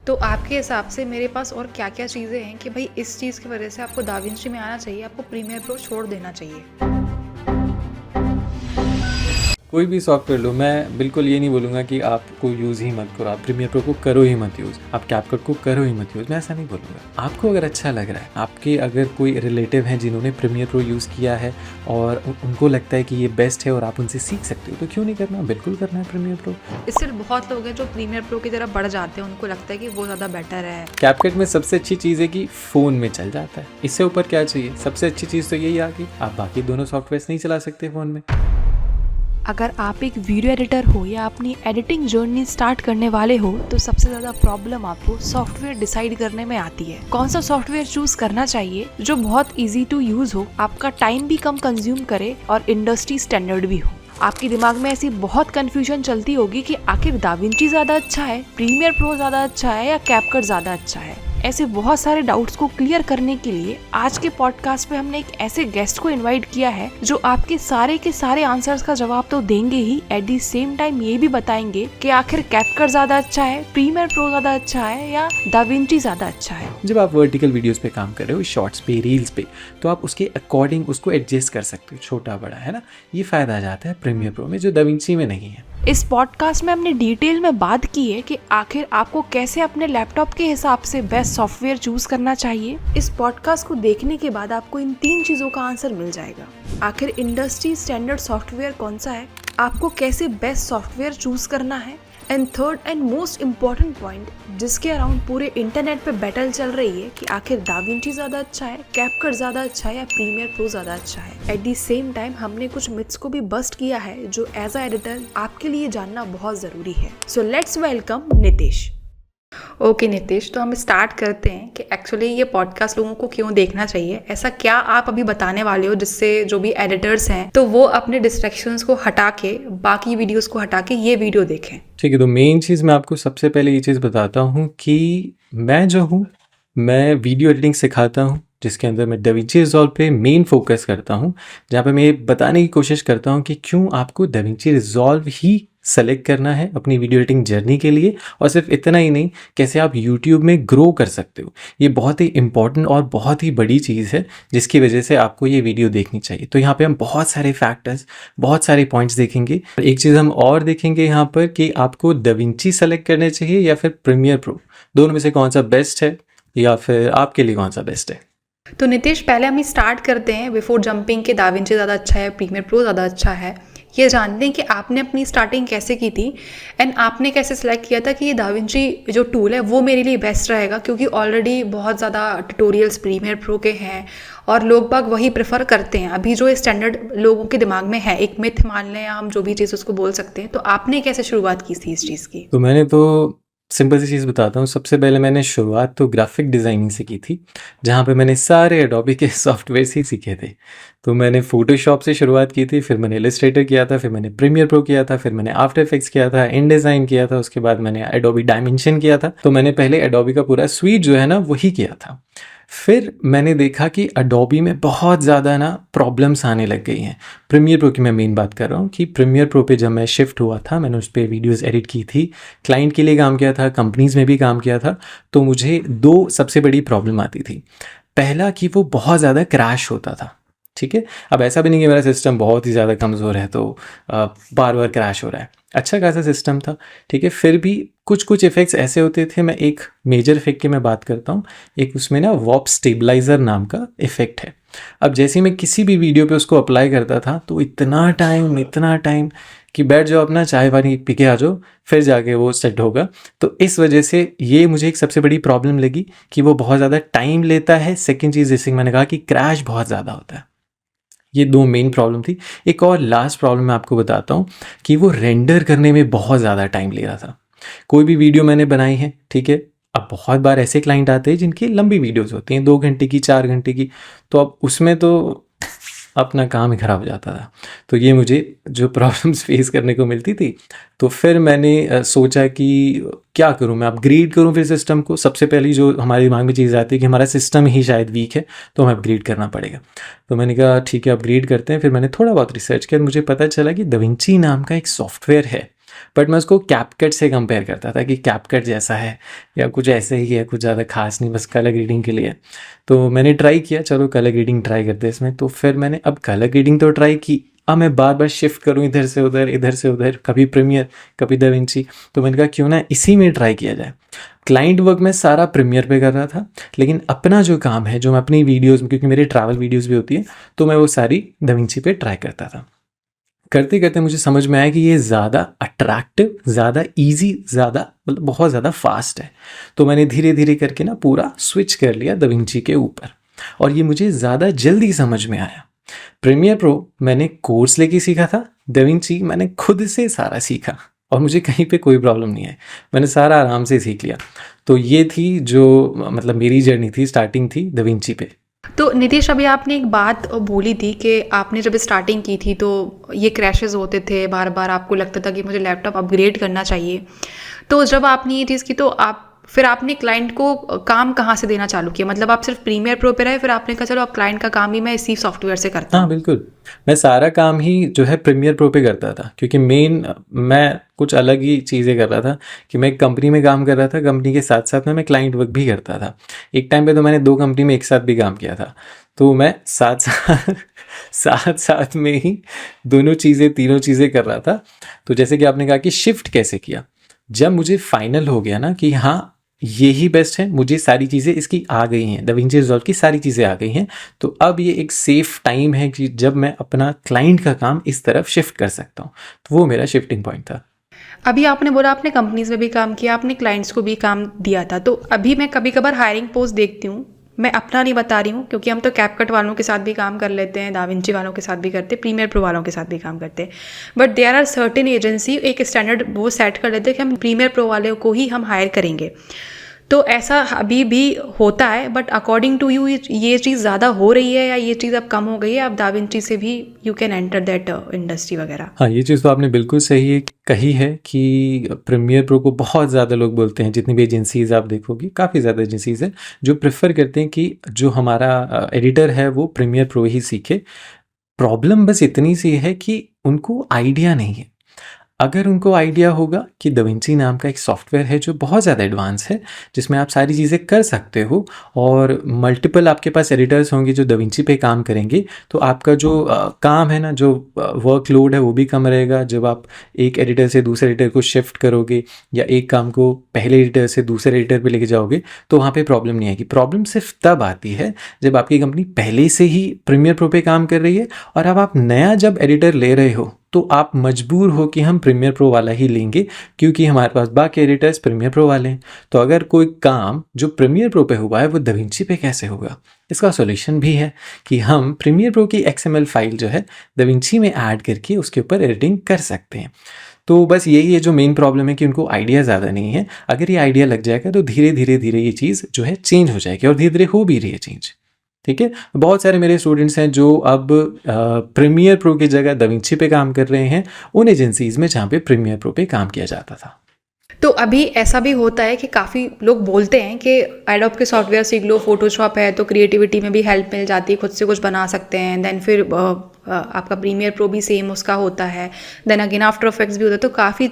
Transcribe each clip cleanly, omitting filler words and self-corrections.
तो आपके हिसाब से मेरे पास और क्या-क्या चीज़ें हैं कि भई इस चीज़ की वज़ह से आपको दाविंची में आना चाहिए, आपको प्रीमियर प्रो छोड़ देना चाहिए? कोई भी सॉफ्टवेयर लो, मैं बिल्कुल ये नहीं बोलूँगा कि आपको यूज़ ही मत करो, आप प्रीमियर प्रो को करो ही मत यूज़, आप कैपकट को करो ही मत यूज़, मैं ऐसा नहीं बोलूँगा। आपको अगर अच्छा लग रहा है, आपके अगर कोई रिलेटिव हैं जिन्होंने प्रीमियर प्रो यूज़ किया है और उनको लगता है कि ये बेस्ट है और आप उनसे सीख सकते हो, तो क्यों नहीं करना? बिल्कुल करना है प्रीमियर प्रो। इससे लोग हैं जो प्रीमियर प्रो की तरफ बढ़ जाते हैं, उनको लगता है कि वो ज़्यादा बेटर है। कैपकट में सबसे अच्छी चीज़ है कि फ़ोन में चल जाता है, इससे ऊपर क्या चाहिए? सबसे अच्छी चीज़ तो यही आ गई, आप बाकी दोनों सॉफ्टवेयर्स नहीं चला सकते फ़ोन में। अगर आप एक वीडियो एडिटर हो या अपनी एडिटिंग जर्नी स्टार्ट करने वाले हो तो सबसे ज़्यादा प्रॉब्लम आपको सॉफ्टवेयर डिसाइड करने में आती है। कौन सा सॉफ्टवेयर चूज करना चाहिए जो बहुत इजी टू यूज़ हो, आपका टाइम भी कम कंज्यूम करे और इंडस्ट्री स्टैंडर्ड भी हो। आपके दिमाग में ऐसी बहुत कन्फ्यूजन चलती होगी कि आखिर दाविंची ज़्यादा अच्छा है, प्रीमियर प्रो ज़्यादा अच्छा है या कैपकट ज़्यादा अच्छा है। ऐसे बहुत सारे डाउट्स को क्लियर करने के लिए आज के पॉडकास्ट पे हमने एक ऐसे गेस्ट को इनवाइट किया है जो आपके सारे के सारे आंसर्स का जवाब तो देंगे ही, एट द सेम टाइम ये भी बताएंगे कि आखिर कैपकट ज्यादा अच्छा है, प्रीमियर प्रो ज्यादा अच्छा है या दाविंची ज्यादा अच्छा है। जब आप वर्टिकल वीडियोस पे काम कर रहे हो, शॉर्ट्स पे, रील्स पे, तो आप उसके अकॉर्डिंग उसको एडजस्ट कर सकते हो, छोटा बड़ा, है ना। ये फायदा आ जाता है प्रीमियर प्रो में जो दाविंची में नहीं है। इस पॉडकास्ट में हमने डिटेल में बात की है कि आखिर आपको कैसे अपने लैपटॉप के हिसाब से बेस्ट सॉफ्टवेयर चूज करना चाहिए। इस पॉडकास्ट को देखने के बाद आपको इन 3 चीजों का आंसर मिल जाएगा। आखिर इंडस्ट्री स्टैंडर्ड सॉफ्टवेयर कौन सा है, आपको कैसे बेस्ट सॉफ्टवेयर चूज करना है, and third and most important point जिसके अराउंड पूरे इंटरनेट पे बैटल चल रही है कि आखिर दाविंची ज़्यादा अच्छा है, कैपकट ज़्यादा अच्छा है या प्रीमियर प्रो ज़्यादा अच्छा है। एट द सेम टाइम हमने कुछ मिथ्स को भी बस्ट किया है जो एज अ एडिटर आपके लिए जानना बहुत ज़रूरी है। So let's welcome Nitesh. Okay Nitesh, तो हम स्टार्ट करते हैं कि एक्चुअली ये पॉडकास्ट लोगों को क्यों देखना चाहिए। ऐसा क्या आप अभी बताने वाले हो जिससे जो भी एडिटर्स हैं तो वो अपने डिस्ट्रैक्शंस को हटा के, बाकी वीडियोस को हटा के ये वीडियो देखें? ठीक है, तो मेन चीज़ मैं आपको सबसे पहले ये चीज़ बताता हूँ कि मैं वीडियो एडिटिंग सिखाता हूँ जिसके अंदर मैं दाविंची रिजॉल्व पे मेन फोकस करता हूँ, जहाँ पे मैं ये बताने की कोशिश करता हूँ कि क्यों आपको दाविंची रिजॉल्व ही सेलेक्ट करना है अपनी वीडियो एडिटिंग जर्नी के लिए। और सिर्फ इतना ही नहीं, कैसे आप यूट्यूब में ग्रो कर सकते हो। ये बहुत ही इंपॉर्टेंट और बहुत ही बड़ी चीज़ है जिसकी वजह से आपको ये वीडियो देखनी चाहिए। तो यहाँ पे हम बहुत सारे फैक्टर्स, बहुत सारे पॉइंट्स देखेंगे। एक चीज़ हम और देखेंगे यहाँ पर कि आपको दाविंची सेलेक्ट करने चाहिए या फिर प्रीमियर प्रो, दोनों में से कौन सा बेस्ट है या फिर आपके लिए कौन सा बेस्ट है। तो नितेश, पहले हम स्टार्ट करते हैं बिफोर जंपिंग के दाविंची ज़्यादा अच्छा है, प्रीमियर प्रो ज़्यादा अच्छा है। ये जानते हैं कि आपने अपनी स्टार्टिंग कैसे की थी एंड आपने कैसे सिलेक्ट किया था कि ये दाविंची जो टूल है वो मेरे लिए बेस्ट रहेगा, क्योंकि ऑलरेडी बहुत ज़्यादा ट्यूटोरियल्स प्रीमियर प्रो के हैं और लोग बाग वही प्रेफर करते हैं। अभी जो स्टैंडर्ड लोगों के दिमाग में है, एक मिथ मान लें या हम जो भी चीज़ उसको बोल सकते हैं, तो आपने कैसे शुरुआत की थी इस चीज़ की? तो मैंने तो सिंपल सी चीज़ बताता हूँ। सबसे पहले मैंने शुरुआत तो ग्राफिक डिज़ाइनिंग से की थी, जहाँ पे मैंने सारे एडोबी के सॉफ्टवेयर ही सीखे थे। तो मैंने फोटोशॉप से शुरुआत की थी, फिर मैंने इलस्ट्रेटर किया था, फिर मैंने प्रीमियर प्रो किया था, फिर मैंने आफ्टर इफेक्ट्स किया था, इनडिज़ाइन किया था, उसके बाद मैंने एडोबी डायमेंशन किया था। तो मैंने पहले एडोबी का पूरा स्वीट जो है ना वही किया था। फिर मैंने देखा कि एडोबी में बहुत ज़्यादा ना प्रॉब्लम्स आने लग गई हैं। प्रीमियर प्रो की मैं मेन बात कर रहा हूँ कि प्रीमियर प्रो पे जब मैं शिफ्ट हुआ था, मैंने उस पर वीडियोज़ एडिट की थी, क्लाइंट के लिए काम किया था, कंपनीज़ में भी काम किया था। तो मुझे 2 सबसे बड़ी प्रॉब्लम आती थी। पहला कि वो बहुत ज़्यादा क्रैश होता था। ठीक है, अब ऐसा भी नहीं कि मेरा सिस्टम बहुत ही ज़्यादा कमज़ोर है तो बार बार क्रैश हो रहा है, अच्छा खासा सिस्टम था। ठीक है, फिर भी कुछ कुछ इफ़ेक्ट्स ऐसे होते थे। मैं एक मेजर इफेक्ट की मैं बात करता हूँ, एक उसमें ना वॉप स्टेबलाइज़र नाम का इफ़ेक्ट है। अब जैसे ही मैं किसी भी वीडियो पे उसको अप्लाई करता था तो इतना टाइम कि बैठ जाओ अपना चाय पानी पी के आ जाओ, फिर जाके वो सेट होगा। तो इस वजह से ये मुझे एक सबसे बड़ी प्रॉब्लम लगी कि वो बहुत ज़्यादा टाइम लेता है। सेकेंड चीज़ जैसे मैंने कहा कि क्रैश बहुत ज़्यादा होता है। ये 2 मेन प्रॉब्लम थी। एक और लास्ट प्रॉब्लम मैं आपको बताता हूँ कि वो रेंडर करने में बहुत ज़्यादा टाइम ले रहा था। कोई भी वीडियो मैंने बनाई है, ठीक है, अब बहुत बार ऐसे क्लाइंट आते हैं जिनकी लंबी वीडियोस होती हैं, 2 घंटे की, 4 घंटे की, तो अब उसमें तो अपना काम ही ख़राब हो जाता था। तो ये मुझे जो प्रॉब्लम्स फेस करने को मिलती थी, तो फिर मैंने सोचा कि क्या करूं, मैं अपग्रेड करूं फिर सिस्टम को। सबसे पहली जो हमारे दिमाग में चीज़ आती है कि हमारा सिस्टम ही शायद वीक है, तो हमें अपग्रेड करना पड़ेगा। तो मैंने कहा ठीक है, अपग्रेड करते हैं। फिर मैंने थोड़ा बहुत रिसर्च किया, मुझे पता चला कि दाविंची नाम का एक सॉफ्टवेयर है बट मैं उसको कैपकट से कंपेयर करता था कि कैपकट जैसा है या कुछ ऐसे ही है, कुछ ज़्यादा खास नहीं, बस कलर ग्रेडिंग के लिए। तो मैंने ट्राई किया, चलो कलर ग्रेडिंग ट्राई करते हैं इसमें। तो फिर मैंने अब कलर ग्रेडिंग तो ट्राई की, अब मैं बार बार शिफ्ट करूँ इधर से उधर, कभी प्रीमियर कभी दाविंची। तो मैंने कहा क्यों ना इसी में ट्राई किया जाए। क्लाइंट वर्क मैं सारा प्रीमियर पे कर रहा था, लेकिन अपना जो काम है, जो मैं अपनी वीडियोज़ में, क्योंकि मेरी ट्रैवल वीडियोज़ भी होती है, तो मैं वो सारी दाविंची पे ट्राई करता था। करते करते मुझे समझ में आया कि ये ज़्यादा अट्रैक्टिव, ज़्यादा इजी, ज़्यादा मतलब बहुत ज़्यादा फास्ट है। तो मैंने धीरे धीरे करके ना पूरा स्विच कर लिया दाविंची के ऊपर, और ये मुझे ज़्यादा जल्दी समझ में आया। प्रीमियर प्रो मैंने कोर्स लेके सीखा था, दाविंची मैंने खुद से सारा सीखा, और मुझे कहीं पे कोई प्रॉब्लम नहीं है, मैंने सारा आराम से सीख लिया। तो ये थी जो मतलब मेरी जर्नी थी, स्टार्टिंग थी दाविंची पे। तो नितिश, अभी आपने एक बात बोली थी कि आपने जब स्टार्टिंग की थी तो ये क्रैशेस होते थे, बार बार आपको लगता था कि मुझे लैपटॉप अपग्रेड करना चाहिए। तो जब आपने ये चीज़ की तो फिर आपने क्लाइंट को काम कहाँ से देना चालू किया? मतलब आप सिर्फ प्रीमियर प्रो पे रहे, फिर आपने कहा चलो अब क्लाइंट का काम भी मैं इसी सॉफ्टवेयर से करता हाँ हूँ। बिल्कुल, मैं सारा काम ही जो है प्रीमियर प्रो पे करता था, क्योंकि मेन मैं कुछ अलग ही चीज़ें कर रहा था कि मैं एक कंपनी में काम कर रहा था, कंपनी के साथ साथ में मैं क्लाइंट वर्क भी करता था। एक टाइम पे तो मैंने 2 कंपनी में एक साथ भी काम किया था। तो मैं साथ साथ में ही दोनों चीज़ें, तीनों चीज़ें कर रहा था। तो जैसे कि आपने कहा कि शिफ्ट कैसे किया, जब मुझे फाइनल हो गया ना कि हाँ ये ही बेस्ट है, मुझे सारी चीज़ें इसकी आ गई हैं, दाविंची रिजॉल्व की सारी चीज़ें आ गई हैं, तो अब ये एक सेफ टाइम है कि जब मैं अपना क्लाइंट का काम इस तरफ शिफ्ट कर सकता हूँ। तो वो मेरा शिफ्टिंग पॉइंट था। अभी आपने बोला आपने कंपनीज में भी काम किया, आपने क्लाइंट्स को भी काम दिया था। तो अभी मैं कभी कभार हायरिंग पोस्ट देखती हूँ, मैं अपना नहीं बता रही हूँ क्योंकि हम तो कैपकट वालों के साथ भी काम कर लेते हैं, दाविंची वालों के साथ भी करते हैं, प्रीमियर प्रो वालों के साथ भी काम करते हैं। But there are certain agency एक स्टैंडर्ड वो सेट कर लेते हैं कि हम प्रीमियर प्रो वाले को ही हम हायर करेंगे। तो ऐसा अभी भी होता है, बट अकॉर्डिंग टू यू ये चीज़ ज़्यादा हो रही है या ये चीज़ अब कम हो गई है? अब दाविंची से भी you can enter that industry वगैरह। हाँ, ये चीज़ तो आपने बिल्कुल सही कही है कि प्रीमियर प्रो को बहुत ज़्यादा लोग बोलते हैं। जितनी भी एजेंसीज़ आप देखोगे, काफ़ी ज़्यादा एजेंसीज़ हैं जो प्रेफर करते हैं कि जो हमारा एडिटर है वो प्रीमियर प्रो ही सीखे। प्रॉब्लम बस इतनी सी है कि उनको आइडिया नहीं है। अगर उनको आइडिया होगा कि दाविंची नाम का एक सॉफ्टवेयर है जो बहुत ज़्यादा एडवांस है, जिसमें आप सारी चीज़ें कर सकते हो, और मल्टीपल आपके पास एडिटर्स होंगे जो दाविंची पे काम करेंगे, तो आपका जो काम है ना, जो वर्कलोड है वो भी कम रहेगा। जब आप एक एडिटर से दूसरे एडिटर को शिफ्ट करोगे या एक काम को पहले एडिटर से दूसरे एडिटर पे लेके जाओगे, तो वहाँ पे प्रॉब्लम नहीं आएगी। प्रॉब्लम सिर्फ तब आती है जब आपकी कंपनी पहले से ही प्रीमियर प्रो पे काम कर रही है, और अब आप नया जब एडिटर ले रहे हो तो आप मजबूर हो कि हम प्रीमियर प्रो वाला ही लेंगे क्योंकि हमारे पास बाकी एडिटर्स प्रीमियर प्रो वाले हैं। तो अगर कोई काम जो प्रीमियर प्रो पे हुआ है वो दाविंची पे कैसे होगा? इसका सॉल्यूशन भी है कि हम प्रीमियर प्रो की XML फाइल जो है दाविंची में ऐड करके उसके ऊपर एडिटिंग कर सकते हैं। तो बस यही है जो मेन प्रॉब्लम है कि उनको आइडिया ज़्यादा नहीं है। अगर ये आइडिया लग जाएगा तो धीरे धीरे ये चीज़ जो है चेंज हो जाएगी, और धीरे धीरे हो भी रही है चेंज। ठीक है, बहुत सारे मेरे स्टूडेंट्स हैं जो अब प्रीमियर प्रो की जगह दाविंची पे काम कर रहे हैं उन एजेंसीज में जहाँ पे प्रीमियर प्रो पे काम किया जाता था। तो अभी ऐसा भी होता है कि काफ़ी लोग बोलते हैं कि एडोब के सॉफ्टवेयर सीख लो, फोटोशॉप है तो क्रिएटिविटी में भी हेल्प मिल जाती है, खुद से कुछ बना सकते हैं। देन फिर आपका प्रीमियर प्रो भी सेम उसका होता है, देन अगेन आफ्टर इफेक्ट्स भी होता है। तो काफ़ी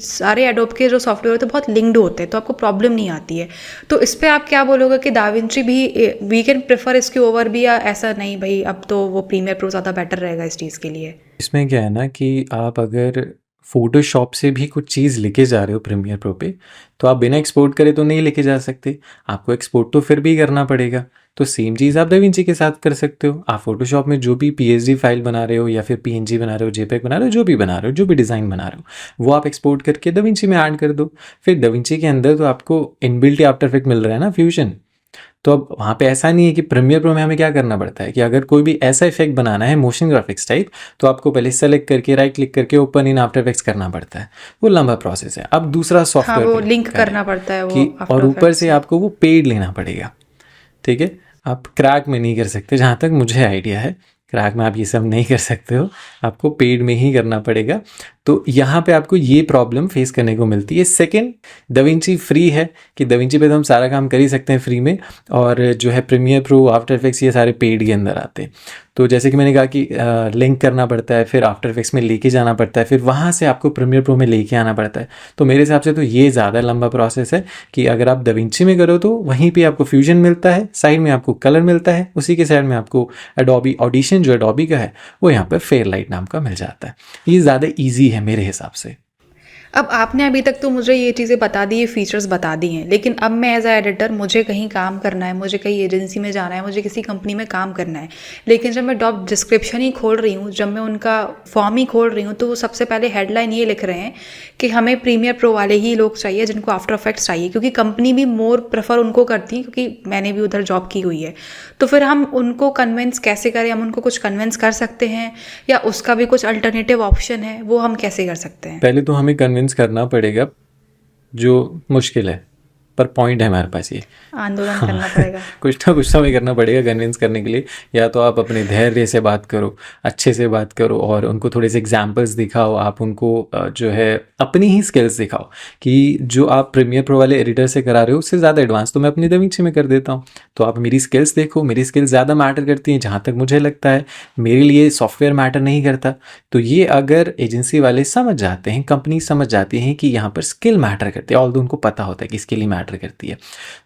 सारे एडोब के जो सॉफ्टवेयर होते हैं बहुत लिंक्ड होते हैं, तो आपको प्रॉब्लम नहीं आती है। तो इस पर आप क्या बोलोगे कि दाविंची भी वी कैन प्रेफर इसके ओवर भी, या ऐसा नहीं भाई अब तो वो प्रीमियर प्रो ज़्यादा बेटर रहेगा इस चीज़ के लिए? इसमें क्या है ना कि आप अगर फोटोशॉप से भी कुछ चीज़ लेके जा रहे हो प्रीमियर प्रो पे, तो आप बिना एक्सपोर्ट करे तो नहीं लेके जा सकते, आपको एक्सपोर्ट तो फिर भी करना पड़ेगा। तो सेम चीज़ आप दाविंची के साथ कर सकते हो। आप फोटोशॉप में जो भी PSD फाइल बना रहे हो या फिर PNG बना रहे हो, JPEG बना रहे हो, जो भी बना रहे हो, जो भी डिज़ाइन बना रहे हो, वो आप एक्सपोर्ट करके दाविंची में ऐड कर दो। फिर दाविंची के अंदर तो आपको इनबिल्ट आफ्टर इफेक्ट मिल रहा है ना, फ्यूजन। तो अब वहाँ पे ऐसा नहीं है कि प्रीमियर प्रो में हमें क्या करना पड़ता है कि अगर कोई भी ऐसा इफेक्ट बनाना है मोशन ग्राफिक्स टाइप, तो आपको पहले सेलेक्ट करके राइट क्लिक करके ओपन इन आफ्टर इफेक्ट्स करना पड़ता है। वो लंबा प्रोसेस है। अब दूसरा सॉफ्टवेयर वो लिंक करना पड़ता है वो, और ऊपर से आपको वो पेड लेना पड़ेगा। ठीक है, आप क्रैक में नहीं कर सकते, जहाँ तक मुझे आइडिया है क्रैक में आप ये सब नहीं कर सकते हो, आपको पेड में ही करना पड़ेगा। तो यहाँ पे आपको ये प्रॉब्लम फेस करने को मिलती है। सेकंड, दाविंची फ्री है कि दाविंची पे तो हम सारा काम कर ही सकते हैं फ्री में, और जो है प्रीमियर प्रो, आफ्टर इफेक्ट्स, ये सारे पेड के अंदर आते हैं। तो जैसे कि मैंने कहा कि लिंक करना पड़ता है, फिर आफ्टर इफेक्ट्स में लेके जाना पड़ता है, फिर वहाँ से आपको प्रीमियर प्रो में लेके आना पड़ता है। तो मेरे हिसाब से तो ये ज़्यादा लंबा प्रोसेस है कि अगर आप दाविंची में करो तो वहीं पे आपको फ्यूजन मिलता है, साइड में आपको कलर मिलता है, उसी के साइड में आपको एडोबी ऑडिशन जो एडोबी का है वो यहाँ पर फेयरलाइट नाम का मिल जाता है। ये ज़्यादा ईजी है मेरे हिसाब से। अब आपने अभी तक तो मुझे ये चीज़ें बता दी, ये फीचर्स बता दी हैं, लेकिन अब मैं एज अ एडिटर, मुझे कहीं काम करना है, मुझे कहीं एजेंसी में जाना है, मुझे किसी कंपनी में काम करना है, लेकिन जब मैं जॉब डिस्क्रिप्शन ही खोल रही हूँ, जब मैं उनका फॉर्म ही खोल रही हूँ, तो वो सबसे पहले हेडलाइन ये लिख रहे हैं कि हमें प्रीमियर प्रो वाले ही लोग चाहिए जिनको आफ्टर इफेक्ट्स चाहिए, क्योंकि कंपनी भी मोर प्रेफर उनको करती है, क्योंकि मैंने भी उधर जॉब की हुई है। तो फिर हम उनको कन्विंस कैसे करें? हम उनको कुछ कन्विंस कर सकते हैं या उसका भी कुछ अल्टरनेटिव ऑप्शन है, वो हम कैसे कर सकते हैं? पहले तो हमें कन्विंस करना पड़ेगा, जो मुश्किल है, पर पॉइंट है हमारे पास ये। आंदोलन करना पड़ेगा। कुछ ना कुछ तो हमें करना पड़ेगा कन्विंस करने के लिए। या तो आप अपने धैर्य से बात करो, अच्छे से बात करो, और उनको थोड़े से एग्जाम्पल्स दिखाओ। आप उनको जो है अपनी ही स्किल्स दिखाओ कि जो आप प्रीमियर प्रो वाले एडिटर से करा रहे हो उससे ज़्यादा एडवांस तो मैं अपनी दाविंची में कर देता हूँ। तो आप मेरी स्किल्स देखो, मेरी स्किल्स ज़्यादा मैटर करती हैं जहाँ तक मुझे लगता है, मेरे लिए सॉफ्टवेयर मैटर नहीं करता। तो ये अगर एजेंसी वाले समझ जाते हैं, कंपनी समझ जाती हैं कि यहाँ पर स्किल मैटर करती है, ऑल्दो उनको पता होता है कि स्किल ही मैटर करती है।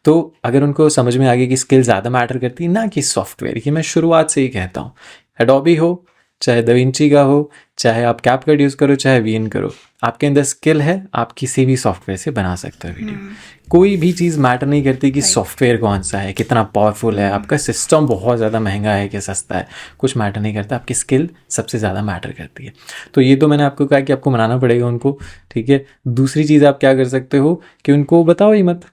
तो अगर उनको समझ में आ गया कि स्किल ज़्यादा मैटर करती है ना कि सॉफ्टवेयर, ये मैं शुरुआत से ही कहता हूँ, एडोबी हो चाहे दाविंची का हो, चाहे आप कैपकट यूज़ करो, चाहे वीएन करो, आपके अंदर स्किल है, आप किसी भी सॉफ्टवेयर से बना सकते हो वीडियो। कोई भी चीज़ मैटर नहीं करती कि सॉफ्टवेयर कौन सा है, कितना पावरफुल है, आपका सिस्टम बहुत ज़्यादा महंगा है कि सस्ता है, कुछ मैटर नहीं करता, आपकी स्किल सबसे ज़्यादा मैटर करती है। तो ये तो मैंने आपको कहा कि आपको मनाना पड़ेगा उनको, ठीक है। दूसरी चीज़ आप क्या कर सकते हो कि उनको बताओ ही मत,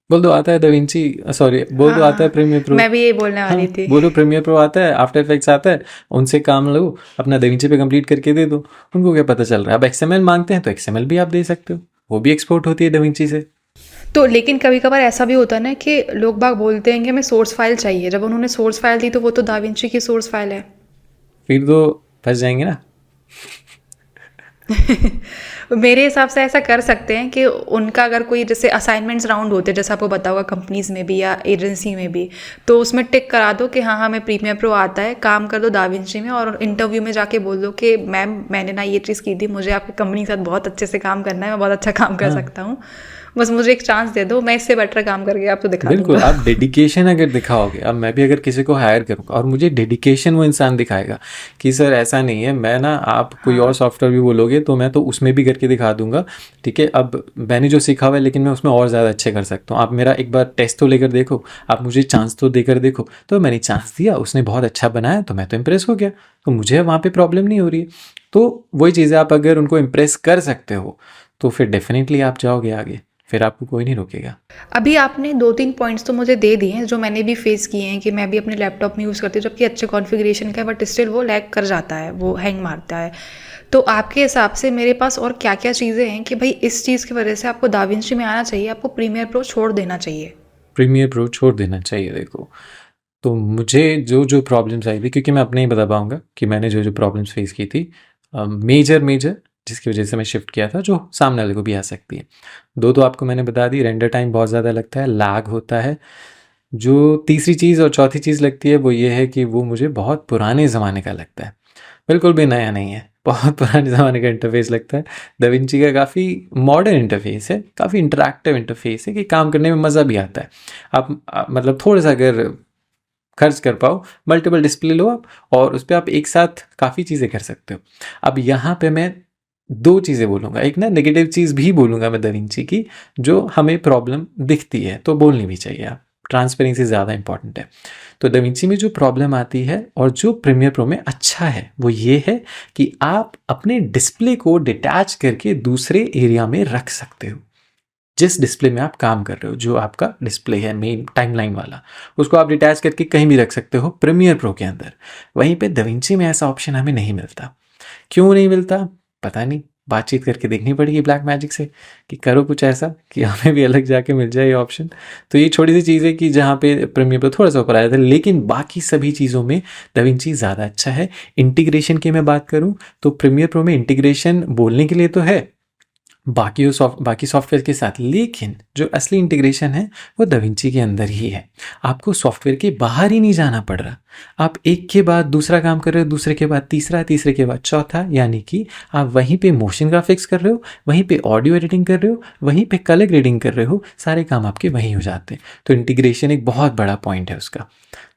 बोल दो आता है दाविंची, सॉरी बोल दो आता है प्रीमियर प्रो। मैं भी यही बोलने वाली थी। बोलो प्रीमियर प्रो आता है, आफ्टर इफेक्ट्स आता है, उनसे काम लो, अपना दाविंची पे कंप्लीट करके दे दो। उनको क्या पता चल रहा है? अब एक्सएमएल मांगते हैं तो एक्सएमएल भी आप दे सकते हो, वो भी एक्सपोर्ट होती है दाविंची से। तो लेकिन कभी कभार ऐसा भी होता है ना कि लोग बाग बोलते हैं कि हमें सोर्स फाइल चाहिए, जब उन्होंने सोर्स फाइल दी तो वो तो दाविंची की सोर्स फाइल है। फिर तो फंस जाएंगे ना। मेरे हिसाब से ऐसा कर सकते हैं कि उनका अगर कोई जैसे असाइनमेंट्स राउंड होते हैं, जैसे आपको पता होगा कंपनीज में भी या एजेंसी में भी, तो उसमें टिक करा दो कि हाँ हमें प्रीमियर प्रो आता है, काम कर दो दाविंची में, और इंटरव्यू में जाके बोल दो कि मैम मैंने ना ये चीज़ की थी, मुझे आपकी कंपनी के साथ बहुत अच्छे से काम करना है, मैं बहुत अच्छा काम कर सकता हूँ, बस मुझे एक चांस दे दो, मैं इससे बेटर काम करके आपको दिखा बिल्कुल, दूंगा। आप डेडिकेशन अगर दिखाओगे, अब मैं भी अगर किसी को हायर करूँगा और मुझे डेडिकेशन वो इंसान दिखाएगा कि सर ऐसा नहीं है, मैं ना आप कोई और सॉफ्टवेयर भी बोलोगे तो मैं तो उसमें भी करके दिखा दूंगा, ठीक है। अब मैंने जो सीखा हुआ है लेकिन मैं उसमें और ज़्यादा अच्छे कर सकता हूँ, आप मेरा एक बार टेस्ट तो लेकर देखो, आप मुझे चांस तो देकर देखो। तो मैंने चांस दिया, उसने बहुत अच्छा बनाया तो मैं तो इम्प्रेस हो गया, तो मुझे वहाँ पर प्रॉब्लम नहीं हो रही है। तो वही चीज़ें आप अगर उनको इम्प्रेस कर सकते हो तो फिर डेफिनेटली आप जाओगे आगे, फिर आपको कोई नहीं रोकेगा। अभी आपने 2-3 पॉइंट्स तो मुझे दे दिए हैं जो मैंने भी फेस किए हैं, कि मैं भी अपने लैपटॉप में यूज़ करती हूँ जबकि अच्छे कॉन्फ़िगरेशन का है, बट स्टिल वो लैग कर जाता है, वो हैंग मारता है। तो आपके हिसाब से मेरे पास और क्या क्या चीज़ें हैं कि भाई इस चीज़ की वजह से आपको दाविंची में आना चाहिए, आपको प्रीमियर प्रो छोड़ देना चाहिए? प्रीमियर प्रो छोड़ देना चाहिए। देखो, तो मुझे जो जो प्रॉब्लम्स आई थी, क्योंकि मैं अपने ही बता पाऊँगा कि मैंने जो जो प्रॉब्लम्स फेस की थी, मेजर जिसकी वजह से मैं शिफ्ट किया था, जो सामने वाले को भी आ सकती है। दो तो आपको मैंने बता दी, रेंडर टाइम बहुत ज़्यादा लगता है, लैग होता है। जो तीसरी चीज़ और चौथी चीज़ लगती है वो ये है कि वो मुझे बहुत पुराने ज़माने का लगता है, बिल्कुल भी नया नहीं है, बहुत पुराने ज़माने का इंटरफेस लगता है। दाविंची का काफ़ी मॉडर्न इंटरफेस है, काफ़ी इंटरैक्टिव इंटरफेस है कि काम करने में मज़ा भी आता है। आप मतलब थोड़ा सा अगर खर्च कर पाओ, मल्टीपल डिस्प्ले लो आप, और उस पर आप एक साथ काफ़ी चीज़ें कर सकते हो। अब यहाँ पे मैं दो चीज़ें बोलूँगा, एक ना नेगेटिव चीज़ भी बोलूँगा मैं दाविंची की, जो हमें प्रॉब्लम दिखती है तो बोलनी भी चाहिए। आप ट्रांसपेरेंसी ज़्यादा इंपॉर्टेंट है। तो दाविंची में जो प्रॉब्लम आती है और जो प्रीमियर प्रो में अच्छा है वो ये है कि आप अपने डिस्प्ले को डिटैच करके दूसरे एरिया में रख सकते हो। जिस डिस्प्ले में आप काम कर रहे हो, जो आपका डिस्प्ले है मेन टाइमलाइन वाला, उसको आप डिटैच करके कहीं भी रख सकते हो प्रीमियर प्रो के अंदर। वहीं पे दाविंची में ऐसा ऑप्शन हमें नहीं मिलता। क्यों नहीं मिलता पता नहीं, बातचीत करके देखनी पड़ेगी ब्लैक मैजिक से कि करो कुछ ऐसा कि हमें भी अलग जाके मिल जाए ये ऑप्शन। तो ये छोटी सी चीज़ है कि जहाँ पे प्रीमियर प्रो थोड़ा सा ऊपर आया था, लेकिन बाकी सभी चीज़ों में दाविंची ज़्यादा अच्छा है। इंटीग्रेशन की मैं बात करूँ तो प्रीमियर प्रो में इंटीग्रेशन बोलने के लिए तो है बाकी सॉफ्टवेयर के साथ, लेकिन जो असली इंटीग्रेशन है वो दाविंची के अंदर ही है। आपको सॉफ्टवेयर के बाहर ही नहीं जाना पड़ रहा। आप एक के बाद दूसरा काम कर रहे हो, दूसरे के बाद तीसरा, तीसरे के बाद चौथा, यानी कि आप वहीं पे मोशन ग्राफिक्स कर रहे हो, वहीं पे ऑडियो एडिटिंग कर रहे हो, वहीं पे कलर ग्रेडिंग कर रहे हो, सारे काम आपके वहीं हो जाते हैं। तो इंटीग्रेशन एक बहुत बड़ा पॉइंट है उसका।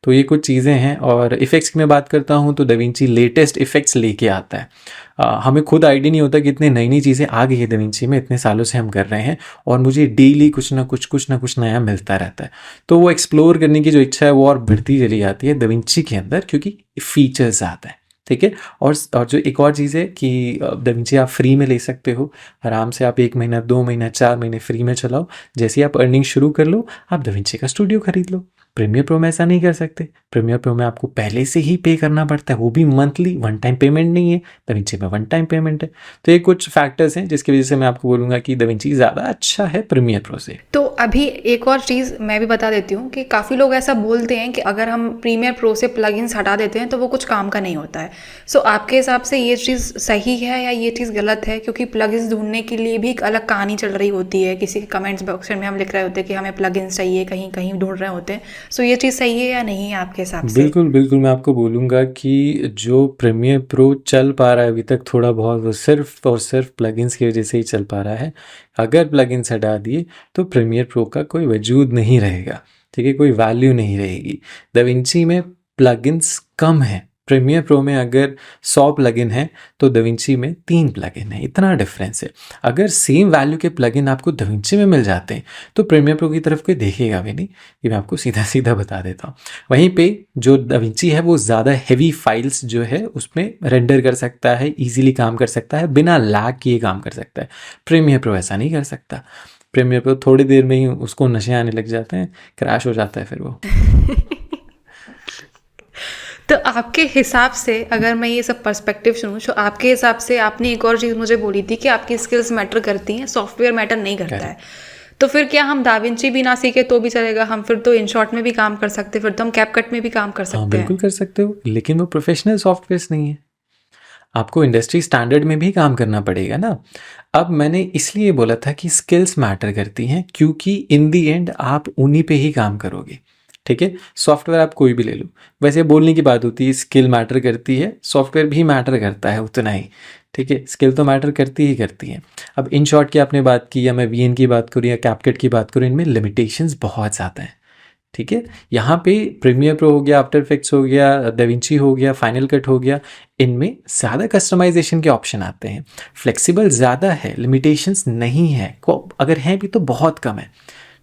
तो ये कुछ चीज़ें हैं। और इफ़ेक्ट्स की मैं बात करता हूँ तो दाविंची लेटेस्ट इफ़ेक्ट्स लेके आता है। हमें खुद आइडिया नहीं होता कि इतनी नई नई चीज़ें आ गई है दाविंची में, इतने सालों से हम कर रहे हैं और मुझे डेली कुछ ना कुछ नया मिलता रहता है। तो वो एक्सप्लोर करने की जो इच्छा है वो और बढ़ती चली जाती है दाविंची के अंदर, क्योंकि फीचर्स आता है। ठीक है। और जो एक और चीज़ है कि दाविंची आप फ्री में ले सकते हो आराम से। आप 1 महीना, 2 महीना, 4 महीने फ्री में चलाओ। जैसे ही आप अर्निंग शुरू कर लो, आप दाविंची का स्टूडियो खरीद लो। प्रीमियर प्रो में ऐसा नहीं कर सकते। प्रीमियर प्रो में आपको पहले से ही पे करना पड़ता है, वो भी मंथली, वन टाइम पेमेंट नहीं है। दाविंची में वन टाइम पेमेंट है। तो ये कुछ फैक्टर्स हैं जिसकी वजह से मैं आपको बोलूँगा कि दाविंची ज़्यादा अच्छा है प्रीमियर प्रो से। तो अभी एक और चीज़ मैं भी बता देती हूँ कि काफ़ी लोग ऐसा बोलते हैं कि अगर हम प्रीमियर प्रो से प्लगइन्स हटा देते हैं तो वो कुछ काम का नहीं होता है। सो आपके हिसाब से ये चीज़ सही है या ये चीज़ गलत है? क्योंकि प्लगइन्स ढूंढने के लिए भी एक अलग कहानी चल रही होती है। किसी के कमेंट्स बॉक्स में हम लिख रहे होते हैं कि हमें प्लगइन्स चाहिए, कहीं कहीं ढूंढ रहे होते हैं। सो ये चीज़ सही है या नहीं है आपके हिसाब से? बिल्कुल बिल्कुल, मैं आपको बोलूँगा कि जो प्रीमियर प्रो चल पा रहा है अभी तक थोड़ा बहुत, वो सिर्फ और सिर्फ प्लगइन्स की वजह से ही चल पा रहा है। अगर प्लगइन्स हटा दिए तो प्रीमियर प्रो का कोई वजूद नहीं रहेगा। ठीक है, कोई वैल्यू नहीं रहेगी। दाविंची में प्लगइन्स कम है। प्रीमियर प्रो में अगर 100 प्लगइन है तो दाविंची में 3 प्लगइन है, इतना डिफरेंस है। अगर सेम वैल्यू के प्लगइन आपको दाविंची में मिल जाते हैं तो प्रीमियर प्रो की तरफ कोई देखेगा भी नहीं। ये मैं आपको सीधा सीधा बता देता हूँ। वहीं पे जो दाविंची है वो ज़्यादा हैवी फाइल्स जो है उसमें रेंडर कर सकता है, इजीली काम कर सकता है, बिना लैग किए काम कर सकता है। प्रीमियर प्रो ऐसा नहीं कर सकता। प्रीमियर प्रो थोड़ी देर में ही उसको नशे आने लग जाते हैं, क्रैश हो जाता है फिर वो। तो आपके हिसाब से, अगर मैं ये सब पर्सपेक्टिव सुनूं, तो आपके हिसाब से आपने एक और चीज़ मुझे बोली थी कि आपकी स्किल्स मैटर करती हैं, सॉफ्टवेयर मैटर नहीं करता है। तो फिर क्या हम दाविंची भी ना सीखे तो भी चलेगा? हम फिर तो इनशॉट में भी काम कर सकते हैं, फिर तो हम कैपकट में भी काम कर सकते हैं। बिल्कुल कर सकते हो, लेकिन वो प्रोफेशनल सॉफ्टवेयर नहीं है। आपको इंडस्ट्री स्टैंडर्ड में भी काम करना पड़ेगा ना। अब मैंने इसलिए बोला था कि स्किल्स मैटर करती हैं, क्योंकि इन दी एंड आप उन्हीं पे ही काम करोगे। ठीक है, सॉफ्टवेयर आप कोई भी ले लो। वैसे बोलने की बात होती है स्किल मैटर करती है, सॉफ्टवेयर भी मैटर करता है उतना ही। ठीक है, स्किल तो मैटर करती ही करती है। अब इन शॉर्ट की आपने बात की, या मैं वीएन की बात करूँ या कैपकट की बात करूँ, इनमें लिमिटेशंस बहुत ज़्यादा हैं। ठीक है, यहाँ पे प्रीमियर प्रो हो गया, आफ्टर इफेक्ट्स हो गया, दाविंची हो गया, फाइनल कट हो गया, इनमें ज़्यादा कस्टमाइजेशन के ऑप्शन आते हैं। फ्लेक्सिबल ज़्यादा है, लिमिटेशंस नहीं है, अगर हैं भी तो बहुत कम है।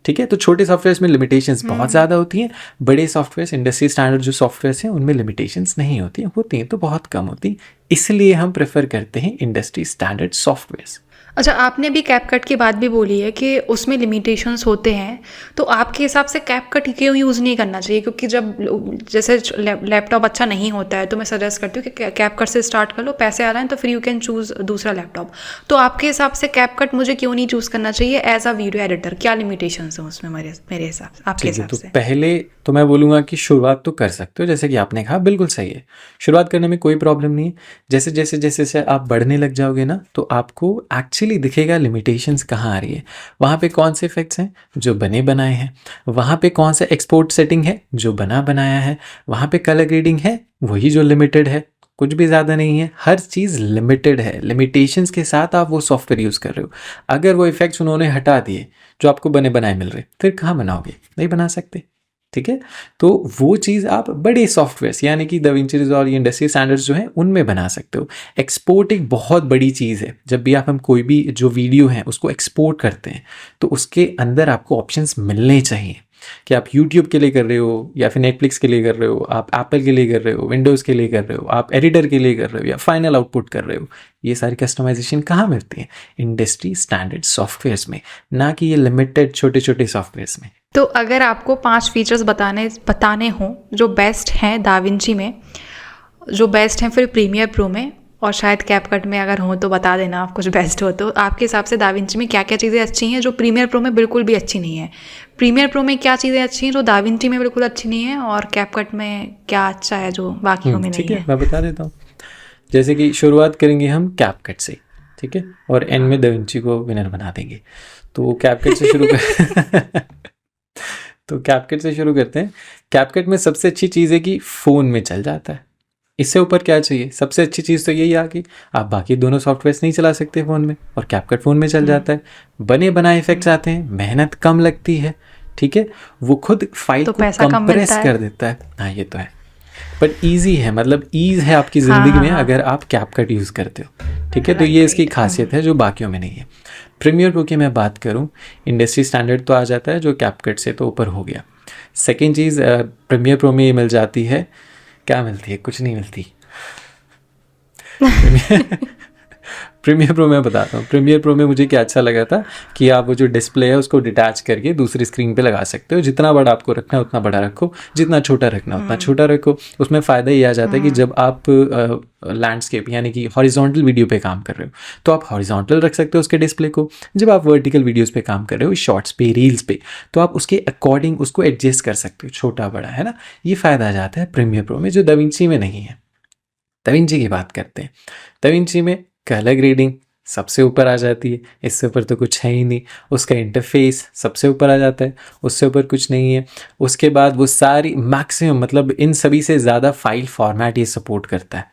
ठीक है, तो छोटे सॉफ्टवेयर्स में लिमिटेशंस बहुत ज़्यादा होती हैं। बड़े सॉफ्टवेयर्स, इंडस्ट्री स्टैंडर्ड जो सॉफ्टवेयर्स हैं उनमें लिमिटेशंस नहीं होती हैं तो बहुत कम होती। इसलिए हम प्रेफर करते हैं इंडस्ट्री स्टैंडर्ड सॉफ्टवेयर्स। अच्छा, आपने भी कैपकट की बात भी बोली है कि उसमें लिमिटेशंस होते हैं, तो आपके हिसाब से कैपकट क्यों यूज़ नहीं करना चाहिए? क्योंकि जब जैसे लैपटॉप अच्छा नहीं होता है तो मैं सजेस्ट करती हूँ कि कैपकट से स्टार्ट कर लो, पैसे आ रहे हैं तो फिर यू कैन चूज़ दूसरा लैपटॉप। तो आपके हिसाब से कैपकट मुझे क्यों नहीं चूज़ करना चाहिए एज अ वीडियो एडिटर? क्या लिमिटेशंस हैं उसमें मेरे हिसाब से, आपके हिसाब से? पहले तो मैं बोलूँगा कि शुरुआत तो कर सकते हो, जैसे कि आपने कहा, बिल्कुल सही है। शुरुआत करने में कोई प्रॉब्लम नहीं है। जैसे जैसे जैसे जैसे आप बढ़ने लग जाओगे ना, तो आपको एक्चुअली दिखेगा लिमिटेशंस कहाँ आ रही है। वहाँ पे कौन से इफेक्ट्स हैं जो बने बनाए हैं, वहाँ पे कौन सा एक्सपोर्ट सेटिंग है जो बना बनाया है, वहाँ पे कलर ग्रेडिंग है वही जो लिमिटेड है, कुछ भी ज़्यादा नहीं है, हर चीज़ लिमिटेड है। लिमिटेशंस के साथ आप वो सॉफ्टवेयर यूज़ कर रहे हो। अगर वो इफेक्ट्स उन्होंने हटा दिए जो आपको बने बनाए मिल रहे, फिर कहाँ बनाओगे? नहीं बना सकते। ठीक है, तो वो चीज़ आप बड़े सॉफ्टवेयर्स यानी कि दाविंची रिजॉल्व, इंडस्ट्री स्टैंडर्ड्स जो हैं उनमें बना सकते हो। एक्सपोर्ट एक बहुत बड़ी चीज़ है। जब भी हम कोई भी जो वीडियो है उसको एक्सपोर्ट करते हैं तो उसके अंदर आपको ऑप्शंस मिलने चाहिए कि आप यूट्यूब के लिए कर रहे हो या फिर नेटफ्लिक्स के लिए कर रहे हो, आप एप्पल के लिए कर रहे हो, विंडोज़ के लिए कर रहे हो, आप एडिटर के लिए कर रहे हो या फाइनल आउटपुट कर रहे हो। ये सारी कस्टमाइजेशन कहाँ मिलती है? इंडस्ट्री स्टैंडर्ड सॉफ्टवेयर्स में, ना कि ये लिमिटेड छोटे छोटे सॉफ्टवेयर्स में। तो अगर आपको 5 फीचर्स बताने हों जो बेस्ट हैं दाविंची में, जो बेस्ट हैं फिर प्रीमियर प्रो में, और शायद कैपकट में अगर हो तो बता देना, आप कुछ बेस्ट हो तो। आपके हिसाब से दाविंची में क्या क्या चीज़ें अच्छी हैं जो प्रीमियर प्रो में बिल्कुल भी अच्छी नहीं है? प्रीमियर प्रो में क्या चीज़ें अच्छी हैं जो दाविंची में बिल्कुल अच्छी नहीं है, और कैपकट में क्या अच्छा है जो बाकियों में ठीक नहीं है, है? मैं बता देता हूँ। जैसे कि शुरुआत करेंगे हम कैपकट से, ठीक है, और एंड में दाविंची को विनर बना देंगे। तो कैपकट से शुरू कर तो कैपकट से शुरू करते हैं। कैपकट में सबसे अच्छी चीज़ है कि फ़ोन में चल जाता है। इससे ऊपर क्या चाहिए? सबसे अच्छी चीज़ तो यही आ गई, आप बाकी दोनों सॉफ्टवेयर्स नहीं चला सकते फ़ोन में, और कैपकट फ़ोन में चल जाता है। बने बनाए इफेक्ट्स आते हैं, मेहनत कम लगती है, ठीक है, वो खुद फाइल तो को पैसा कम कंप्रेस मिलता है। कर देता है। हाँ, ये तो है, बट ईजी है, मतलब ईज है आपकी हाँ, ज़िंदगी हाँ, में हाँ। अगर आप कैपकट यूज़ करते हो, ठीक है। तो राइट, ये इसकी राइट। खासियत है जो बाकियों में नहीं है। प्रीमियर प्रो की मैं बात करूँ, इंडस्ट्री स्टैंडर्ड तो आ जाता है जो कैपकट से तो ऊपर हो गया। सेकेंड चीज़ प्रीमियर प्रो में ये मिल जाती है, क्या मिलती है? कुछ नहीं मिलती। प्रीमियर प्रो में बताता हूँ। प्रीमियर प्रो में मुझे क्या अच्छा लगा था कि आप वो जो डिस्प्ले है उसको डिटैच करके दूसरी स्क्रीन पे लगा सकते हो। जितना बड़ा आपको रखना है उतना बड़ा रखो, जितना छोटा रखना है उतना छोटा रखो। उसमें फ़ायदा ये आ जाता है कि जब आप लैंडस्केप यानी कि हॉरिजॉन्टल वीडियो पे काम कर रहे हो तो आप हॉरिजॉन्टल रख सकते हो उसके डिस्प्ले को। जब आप वर्टिकल वीडियोज़ पे काम कर रहे हो, शॉर्ट्स पे, रील्स पे, तो आप उसके अकॉर्डिंग उसको एडजस्ट कर सकते हो, छोटा बड़ा, है ना। ये फ़ायदा आ जाता है प्रीमियर प्रो में जो दाविंची में नहीं है। दाविंची की बात करते हैं। दाविंची में कलर ग्रेडिंग सबसे ऊपर आ जाती है, इससे ऊपर तो कुछ है ही नहीं। उसका इंटरफेस सबसे ऊपर आ जाता है, उससे ऊपर कुछ नहीं है। उसके बाद वो सारी मैक्सिमम, मतलब इन सभी से ज़्यादा फाइल फॉर्मेट ये सपोर्ट करता है,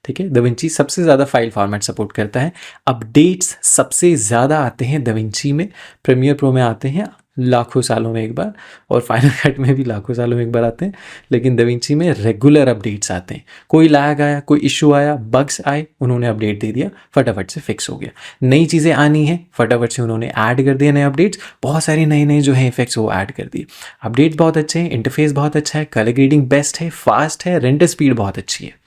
ठीक है। दाविंची सबसे ज़्यादा फाइल फॉर्मेट सपोर्ट करता है। अपडेट्स सबसे ज़्यादा आते हैं दाविंची में, प्रीमियर प्रो में आते हैं लाखों सालों में एक बार, और फाइनल कट में भी लाखों सालों में एक बार आते हैं। लेकिन दाविंची में रेगुलर अपडेट्स आते हैं। कोई लैग आया, कोई इशू आया, बग्स आए, उन्होंने अपडेट दे दिया, फटाफट से फिक्स हो गया। नई चीज़ें आनी है, फटाफट से उन्होंने ऐड कर दिया नए अपडेट्स, बहुत सारी नए नए जो है इफेक्ट्स वो ऐड कर दिए। अपडेट बहुत अच्छे हैं, इंटरफेस बहुत अच्छा है, कलर ग्रेडिंग बेस्ट है, फास्ट है, रेंडर स्पीड बहुत अच्छी है।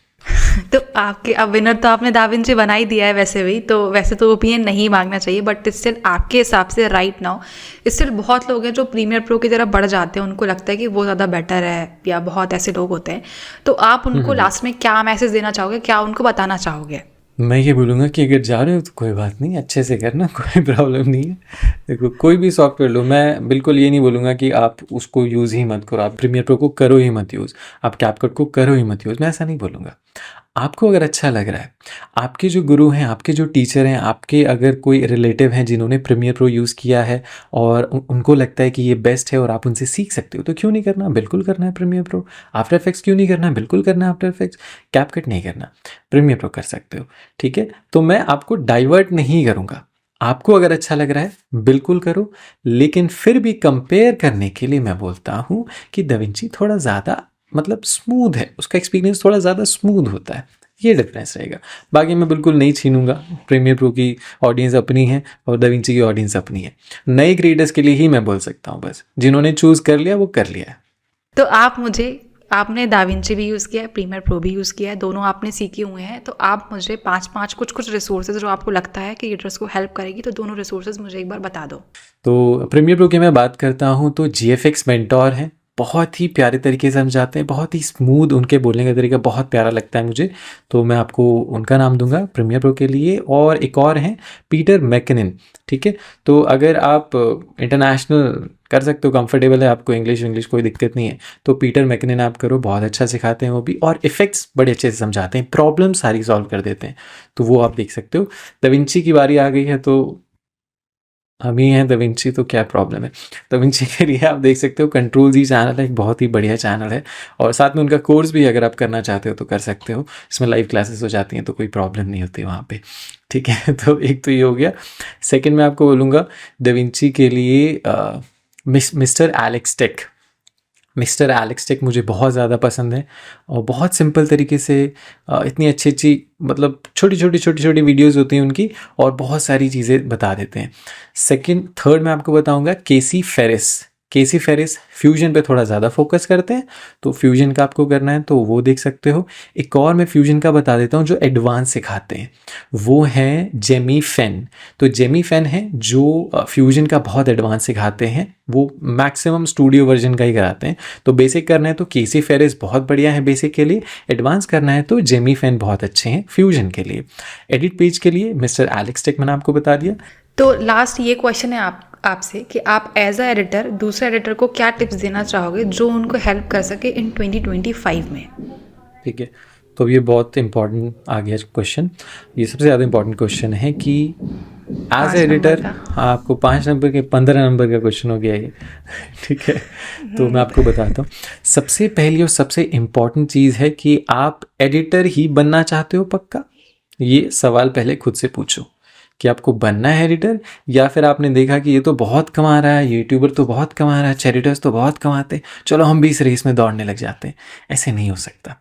तो आपके अब विनर तो आपने दाविंची बना ही दिया है वैसे तो ओपिनियन नहीं मांगना चाहिए, बट स्टिल आपके हिसाब से राइट नाउ स्टिल बहुत लोग हैं जो प्रीमियर प्रो की तरफ बढ़ जाते हैं, उनको लगता है कि वो ज़्यादा बेटर है, या बहुत ऐसे लोग होते हैं। तो आप उनको लास्ट में क्या मैसेज देना चाहोगे, क्या उनको बताना चाहोगे? मैं ये बोलूँगा कि अगर जा रहे हो तो कोई बात नहीं, अच्छे से करना, कोई प्रॉब्लम नहीं है। देखो, कोई भी सॉफ्टवेयर लो, मैं बिल्कुल ये नहीं बोलूँगा कि आप उसको यूज़ ही मत करो, आप प्रीमियर प्रो को करो ही मत यूज़, आप कैपकट को करो ही मत यूज़, मैं ऐसा नहीं बोलूँगा। आपको अगर अच्छा लग रहा है, आपके जो गुरु हैं, आपके जो टीचर हैं, आपके अगर कोई रिलेटिव हैं जिन्होंने प्रीमियर प्रो यूज़ किया है और उनको लगता है कि ये बेस्ट है और आप उनसे सीख सकते हो, तो क्यों नहीं करना? बिल्कुल करना है प्रीमियर प्रो। आफ्टर इफेक्ट्स क्यों नहीं करना? बिल्कुल करना है आफ्टर इफेक्ट्स। कैपकट नहीं करना, प्रीमियर प्रो कर सकते हो, ठीक है। तो मैं आपको डाइवर्ट नहीं करूँगा। आपको अगर अच्छा लग रहा है बिल्कुल करो, लेकिन फिर भी कंपेयर करने के लिए मैं बोलता हूँ कि दाविंची थोड़ा ज़्यादा, मतलब स्मूथ है, उसका एक्सपीरियंस थोड़ा ज़्यादा स्मूथ होता है, ये डिफरेंस रहेगा। बाकी मैं बिल्कुल नहीं छीनूंगा, प्रीमियर प्रो की ऑडियंस अपनी है और दाविंची की ऑडियंस अपनी है। नए क्रिएटर्स के लिए ही मैं बोल सकता हूँ, बस जिन्होंने चूज़ कर लिया वो कर लिया है। तो आपने दाविंची भी यूज़ किया है, प्रीमियर प्रो भी यूज़ किया है, दोनों आपने सीखे हुए हैं, तो आप मुझे 5 कुछ रिसोर्सेज जो आपको लगता है कि क्रिएटर्स को हेल्प करेगी, तो दोनों रिसोर्सेज मुझे एक बार बता दो। तो प्रीमियर प्रो की मैं बात करता हूँ तो GFX मेंटोर है, बहुत ही प्यारे तरीके से समझाते हैं, बहुत ही स्मूथ, उनके बोलने का तरीका बहुत प्यारा लगता है मुझे, तो मैं आपको उनका नाम दूंगा प्रीमियर प्रो के लिए। और एक और हैं पीटर मैकनिन, ठीक है। तो अगर आप इंटरनेशनल कर सकते हो, कंफर्टेबल है आपको, इंग्लिश कोई दिक्कत नहीं है, तो पीटर मैकनिन आप करो, बहुत अच्छा सिखाते हैं वो भी, और इफेक्ट्स बड़े अच्छे से समझाते हैं, प्रॉब्लम सारी सॉल्व कर देते हैं, तो वो आप देख सकते हो। दाविंची की बारी आ गई है तो हम ही हैं दाविंची, तो क्या प्रॉब्लम है। दाविंची के लिए आप देख सकते हो कंट्रोल जी चैनल है, एक बहुत ही बढ़िया चैनल है, और साथ में उनका कोर्स भी अगर आप करना चाहते हो तो कर सकते हो, इसमें लाइव क्लासेस हो जाती हैं तो कोई प्रॉब्लम नहीं होती वहाँ पे, ठीक है। तो एक तो ये हो गया। सेकंड मैं आपको बोलूँगा दाविंची के लिए मिस्टर एलेक्स टेक मुझे बहुत ज़्यादा पसंद है, और बहुत सिंपल तरीके से इतनी अच्छी मतलब छोटी वीडियोस होती हैं उनकी, और बहुत सारी चीज़ें बता देते हैं। थर्ड मैं आपको बताऊंगा केसी केसी फेरिस फ्यूजन पे थोड़ा ज़्यादा फोकस करते हैं, तो फ्यूजन का आपको करना है तो वो देख सकते हो। एक और मैं फ्यूजन का बता देता हूँ जो एडवांस सिखाते हैं, वो है जेमी फेन। तो जेमी फेन है जो फ्यूजन का बहुत एडवांस सिखाते हैं, वो मैक्सिमम स्टूडियो वर्जन का ही कराते हैं। तो बेसिक करना है तो केसी फेरिस बहुत बढ़िया है बेसिक के लिए, एडवांस करना है तो जेमी फेन बहुत अच्छे हैं फ्यूजन के लिए। एडिट पेज के लिए मिस्टर एलेक्स टेक मैंने आपको बता दिया। तो लास्ट ये क्वेश्चन है आपसे कि आप एज अ एडिटर दूसरे एडिटर को क्या टिप्स देना चाहोगे जो उनको हेल्प कर सके इन 2025 में। ठीक है, तो ये बहुत इंपॉर्टेंट आ गया क्वेश्चन। ये सबसे ज़्यादा इंपॉर्टेंट क्वेश्चन है कि एज एडिटर आपको 5 नंबर के 15 नंबर का क्वेश्चन हो गया ये। ठीक है, तो मैं आपको बताता हूँ। सबसे पहली और सबसे इम्पॉर्टेंट चीज़ है कि आप एडिटर ही बनना चाहते हो पक्का? ये सवाल पहले खुद से पूछो कि आपको बनना है एडिटर, या फिर आपने देखा कि ये तो बहुत कमा रहा है, यूट्यूबर तो बहुत कमा रहा है, चैरिटर्स तो बहुत कमाते हैं, चलो हम भी इस रेस में दौड़ने लग जाते हैं। ऐसे नहीं हो सकता।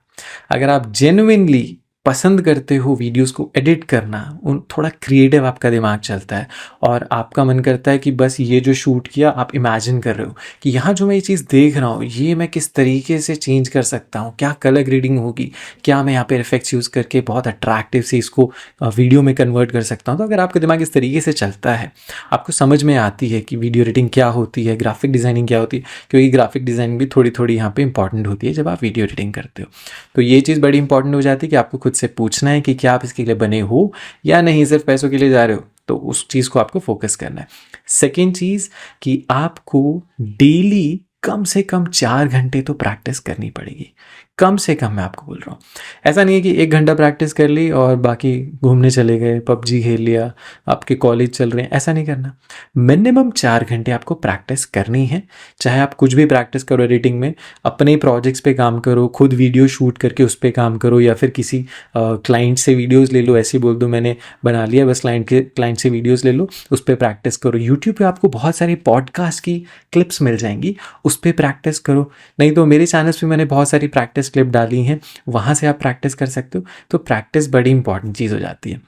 अगर आप जेन्युइनली पसंद करते हो वीडियोस को एडिट करना, उन थोड़ा क्रिएटिव आपका दिमाग चलता है और आपका मन करता है कि बस ये जो शूट किया आप इमेजिन कर रहे हो कि यहाँ जो मैं ये चीज़ देख रहा हूँ ये मैं किस तरीके से चेंज कर सकता हूँ, क्या कलर ग्रेडिंग होगी, क्या मैं यहाँ पे इफेक्ट्स यूज़ करके बहुत अट्रैक्टिव से इसको वीडियो में कन्वर्ट कर सकता हूँ। तो अगर आपका दिमाग इस तरीके से चलता है, आपको समझ में आती है कि वीडियो एडिटिंग क्या होती है, ग्राफिक डिज़ाइनिंग क्या होती है, क्योंकि ग्राफिक डिज़ाइनिंग भी थोड़ी थोड़ी यहाँ पे इंपॉर्टेंट होती है जब आप वीडियो एडिटिंग करते हो। तो ये चीज़ बड़ी इंपॉर्टेंट हो जाती है कि आपको खुद से पूछना है कि क्या आप इसके लिए बने हो या नहीं, सिर्फ पैसों के लिए जा रहे हो, तो उस चीज़ को आपको फोकस करना है। सेकेंड चीज़ कि आपको डेली कम से कम 4 घंटे तो प्रैक्टिस करनी पड़ेगी, कम से कम मैं आपको बोल रहा हूँ। ऐसा नहीं है कि 1 घंटा प्रैक्टिस कर ली और बाकी घूमने चले गए, पबजी खेल लिया, आपके कॉलेज चल रहे हैं, ऐसा नहीं करना। मिनिमम 4 घंटे आपको प्रैक्टिस करनी है। चाहे आप कुछ भी प्रैक्टिस करो एडिटिंग में, अपने प्रोजेक्ट्स पे काम करो, खुद वीडियो शूट करके उस पर काम करो, या फिर किसी क्लाइंट से वीडियोज़ ले लो, ऐसे बोल दो मैंने बना लिया, बस क्लाइंट से वीडियोज़ ले लो, उस पर प्रैक्टिस करो। यूट्यूब पर आपको बहुत सारी पॉडकास्ट की क्लिप्स मिल जाएंगी, उस पर प्रैक्टिस करो। नहीं तो मेरे चैनल्स पे मैंने बहुत सारी प्रैक्टिस क्लिप डाली हैं, वहाँ से आप प्रैक्टिस कर सकते हो। तो प्रैक्टिस बड़ी इंपॉर्टेंट चीज़ हो जाती है।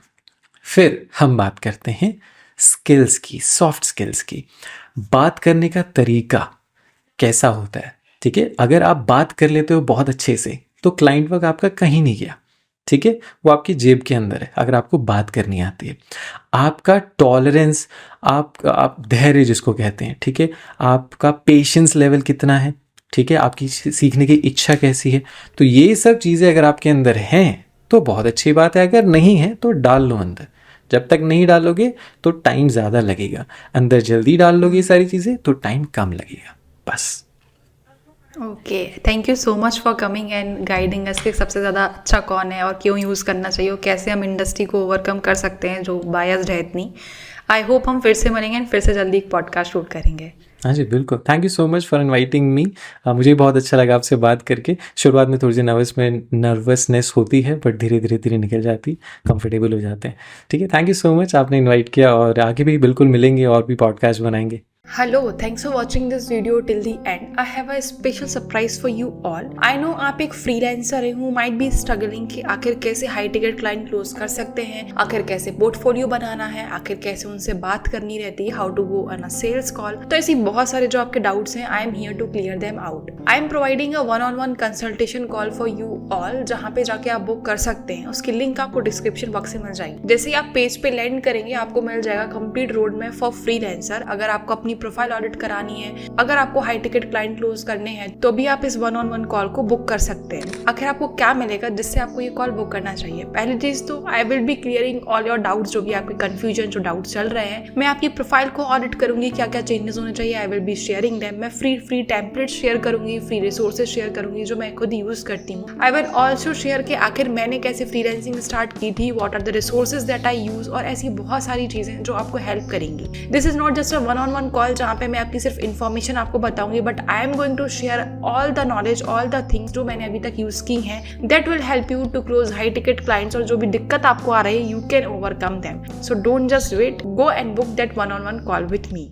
फिर हम बात करते हैं स्किल्स की, सॉफ्ट स्किल्स की। बात करने का तरीका कैसा होता है, ठीक है? अगर आप बात कर लेते हो बहुत अच्छे से तो क्लाइंट वर्क आपका कहीं नहीं गया, ठीक है? वो आपकी जेब के अंदर है अगर आपको बात करनी आती है। आपका टॉलरेंस, आप धैर्य जिसको कहते हैं, ठीक है, आपका पेशेंस लेवल कितना है, ठीक है, आपकी सीखने की इच्छा कैसी है, तो ये सब चीज़ें अगर आपके अंदर हैं तो बहुत अच्छी बात है। अगर नहीं है तो डाल लो अंदर। जब तक नहीं डालोगे तो टाइम ज़्यादा लगेगा, अंदर जल्दी डाल लोगे ये सारी चीज़ें तो टाइम कम लगेगा। बस। Okay, thank you so much for coming and guiding अस कि सबसे ज़्यादा अच्छा कौन है और क्यों यूज़ करना चाहिए और कैसे हम इंडस्ट्री को ओवरकम कर सकते हैं जो बायस्ड है इतनी। आई होप हम फिर से मिलेंगे एंड फिर से जल्दी एक पॉडकास्ट शूट करेंगे। हाँ जी बिल्कुल, thank you so much for inviting me. मुझे बहुत अच्छा लगा आपसे बात करके। शुरुआत में थोड़ी सी नर्वसनेस होती है बट धीरे धीरे निकल जाती, कंफर्टेबल हो जाते हैं। ठीक है, थैंक यू सो मच, आपने इनवाइट किया और आगे भी बिल्कुल मिलेंगे और भी पॉडकास्ट बनाएंगे। Hello, thanks for watching this video till the end. I have a special surprise for you all. I know आप एक फ्रीलांसर हैं who might be struggling कि आखिर कैसे हाई टिकट क्लाइंट क्लोज कर सकते हैं, आखिर कैसे पोर्टफोलियो बनाना है, आखिर कैसे उनसे बात करनी रहती है, how to go on a sales call. तो ऐसी बहुत सारे जो आपके डाउट्स हैं, I am here to clear them out. I am providing a 1-on-1 consultation call for you all, जहाँ पे जाके आप बुक कर सकते हैं। उसकी लिंक आपको डिस्क्रिप्शन बॉक्स में मिल जाएगी। जैसे ही आप पेज पे लैंड करेंगे आपको मिल जाएगा complete road map for freelancer. अगर आपको अपनी प्रोफाइल ऑडिट करानी है, अगर आपको हाई टिकट क्लाइंट क्लोज करने हैं, तो भी आप इस 1-on-1 कॉल को बुक कर सकते हैं। आखिर आपको क्या मिलेगा जिससे आपको ये कॉल बुक करना चाहिए? पहली चीज तो I will be clearing all your doubts, जो भी आपके कंफ्यूजन जो डाउट्स चल रहे हैं। मैं आपकी प्रोफाइल को ऑडिट करूंगी, क्या क्या चेंजेस होने चाहिए, I will be sharing them. मैं फ्री टेम्पलेट शेयर करूंगी, फ्री रिसोर्सेज शेयर करूंगी जो मैं खुद यूज करती हूँ। आई विल ऑल्सो शेयर कि आखिर मैंने कैसे फ्रीलांसिंग स्टार्ट की थी, what are the resources that I use, और ऐसी बहुत सारी चीजें जो आपको हेल्प करेंगी। This is not just a 1-on-1 call जहाँ पे मैं आपकी सिर्फ इन्फॉर्मेशन आपको बताऊंगी, but I am going to share all the knowledge, all the things जो मैंने अभी तक यूज की हैं, that will help you to close high ticket clients. और जो भी दिक्कत आपको आ रही है, you can overcome them. So don't just wait, go and book that 1-on-1 call with me.